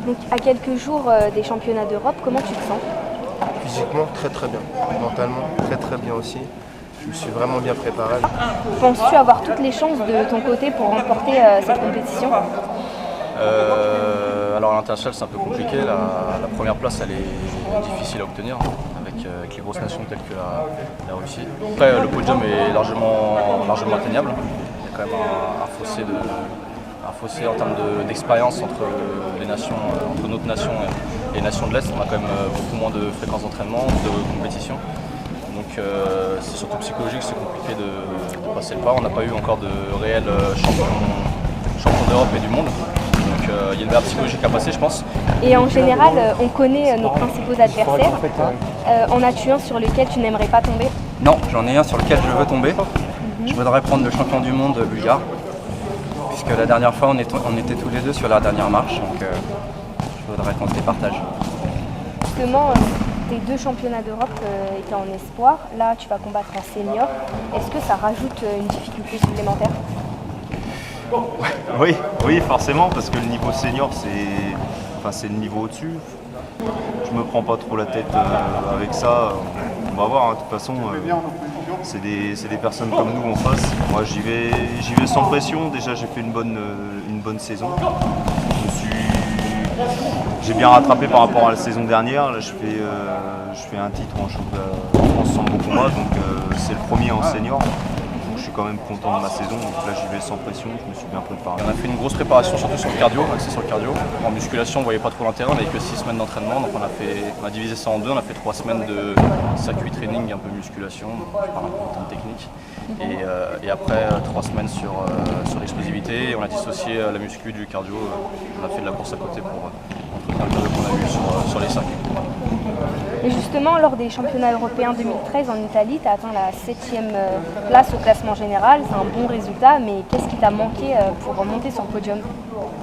Donc à quelques jours des championnats d'Europe, comment tu te sens? Physiquement, très très bien. Mentalement, très très bien aussi. Je me suis vraiment bien préparé. Penses-tu avoir toutes les chances de ton côté pour remporter cette compétition? Alors à l'international c'est un peu compliqué, la première place elle est difficile à obtenir avec les grosses nations telles que la Russie. Après le podium est largement atteignable, il y a quand même un fossé en termes d'expérience entre les nations, entre notre nation et les nations de l'Est. On a quand même beaucoup moins de fréquences d'entraînement, de compétition. Donc c'est surtout psychologique, c'est compliqué de passer le pas. On n'a pas eu encore de réels champions d'Europe et du monde. Donc il y a une barrière psychologique à passer, je pense. Et en général, on connaît nos principaux adversaires. En as-tu un sur lequel tu n'aimerais pas tomber? Non, j'en ai un sur lequel je veux tomber. Je voudrais prendre le champion du monde bulgare. Puisque la dernière fois, on était tous les deux sur la dernière marche. Donc je voudrais qu'on se départage. Justement, tes 2 championnats d'Europe étaient en espoir. Là, tu vas combattre en senior. Est-ce que ça rajoute une difficulté supplémentaire? Oui, forcément, parce que le niveau senior, c'est le niveau au-dessus. Je me prends pas trop la tête avec ça. On va voir, hein. De toute façon, c'est des personnes comme nous en face. Moi, j'y vais sans pression. Déjà, j'ai fait une bonne saison. J'ai bien rattrapé par rapport à la saison dernière. Là, je fais un titre en championnat de France sambo combat, donc c'est le premier en senior. Je suis quand même content de ma saison, donc là j'y vais sans pression, je me suis bien préparé. On a fait une grosse préparation surtout sur le cardio, axé sur le cardio. En musculation on ne voyait pas trop l'intérêt, on n'avait que 6 semaines d'entraînement, donc on a divisé ça en deux, on a fait 3 semaines de circuit training, un peu musculation, je parle un peu en termes techniques. Et après 3 semaines sur l'explosivité, et on a dissocié la muscu du cardio, on a fait de la course à côté pour entretenir le cardio qu'on a eu sur les circuits. Et justement, lors des championnats européens 2013 en Italie, tu as atteint la 7e place au classement général. C'est un bon résultat, mais qu'est-ce qui t'a manqué pour remonter sur le podium?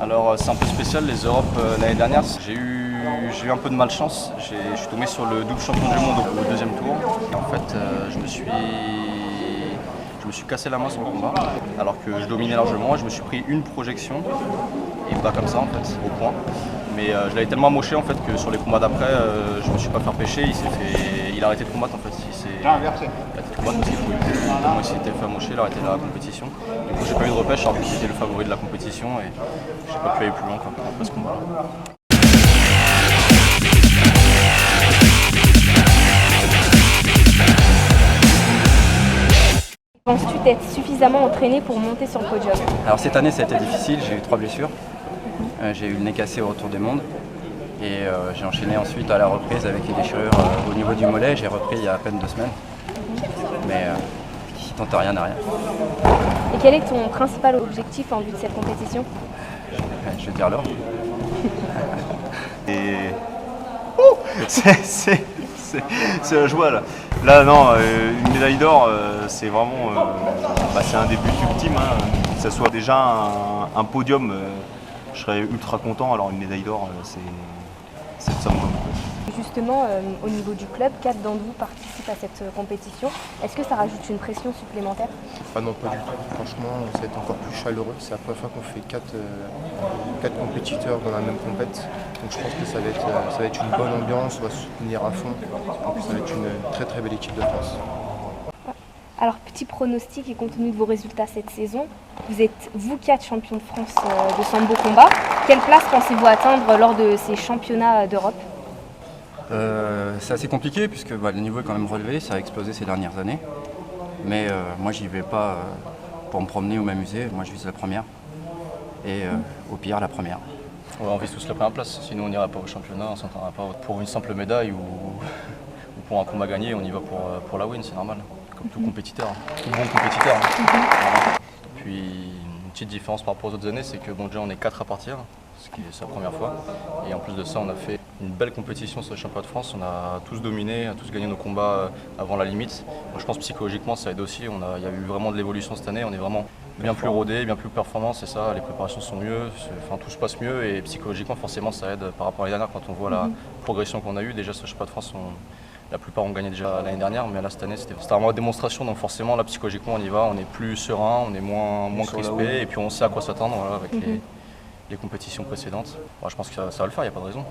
Alors c'est un peu spécial, les Europes l'année dernière, j'ai eu un peu de malchance. Je suis tombé sur le double champion du monde au deuxième tour. Et en fait, je me suis cassé la main sur le combat, alors que je dominais largement. Je me suis pris une projection, et pas comme ça en fait, au point. Mais je l'avais tellement amoché en fait que sur les combats d'après, je me suis pas fait pêcher. Il a arrêté de combattre en fait. Il a arrêté de combattre parce qu'il pouvait plus. Moi il s'était fait amocher, il a arrêté la compétition. Du coup j'ai pas eu de repêche alors que c'était le favori de la compétition et j'ai pas pu aller plus loin quoi, après ce combat-là. Penses-tu t'être suffisamment entraîné pour monter sur le podium? Alors cette année, ça a été difficile, j'ai eu 3 blessures. J'ai eu le nez cassé au retour des mondes. Et j'ai enchaîné ensuite à la reprise avec les déchirures au niveau du mollet. J'ai repris il y a à peine 2 semaines. Mais qui tente rien n'a rien. Et quel est ton principal objectif en vue de cette compétition? Je vais dire l'or. Et c'est la joie là. Là non, une médaille d'or, c'est vraiment c'est un début ultime. Hein. Que ce soit déjà un podium, je serais ultra content. Alors une médaille d'or, c'est le summum. Justement, au niveau du club, 4 d'entre vous participent à cette compétition. Est-ce que ça rajoute une pression supplémentaire? Ah non, pas du tout. Franchement, ça va être encore plus chaleureux. C'est la première fois qu'on fait 4 compétiteurs dans la même compète. Donc je pense que ça va être une bonne ambiance, on va se soutenir à fond. Donc ça va être une très très belle équipe de France. Alors, petit pronostic et compte tenu de vos résultats cette saison, vous êtes, vous 4 champions de France de sambo combat. Quelle place pensez-vous atteindre lors de ces championnats d'Europe? C'est assez compliqué puisque le niveau est quand même relevé, ça a explosé ces dernières années. Mais moi j'y vais pas pour me promener ou m'amuser, moi je vise la première. Et au pire la première. Ouais, on vise tous la première place, sinon on n'ira pas au championnat, on ne s'entraînera pas pour une simple médaille ou pour un combat gagné, on y va pour la win, c'est normal. Comme tout compétiteur, tout bon compétiteur. Voilà. Puis une petite différence par rapport aux autres années, c'est que déjà on est 4 à partir, ce qui est sa première fois. Et en plus de ça, on a fait une belle compétition sur le championnat de France. On a tous dominé, on a tous gagné nos combats avant la limite. Donc, je pense que psychologiquement ça aide aussi. Il y a eu vraiment de l'évolution cette année. On est vraiment bien plus rodé, bien plus performant, c'est ça. Les préparations sont mieux, tout se passe mieux et psychologiquement forcément ça aide par rapport à l'année dernière quand on voit la progression qu'on a eue. Déjà sur le championnat de France, la plupart ont gagné déjà l'année dernière, mais là cette année c'était vraiment une démonstration. Donc forcément là psychologiquement on y va, on est plus serein, on est moins crispé et puis on sait à quoi s'attendre avec les compétitions précédentes. Bon, je pense que ça va le faire, il n'y a pas de raison.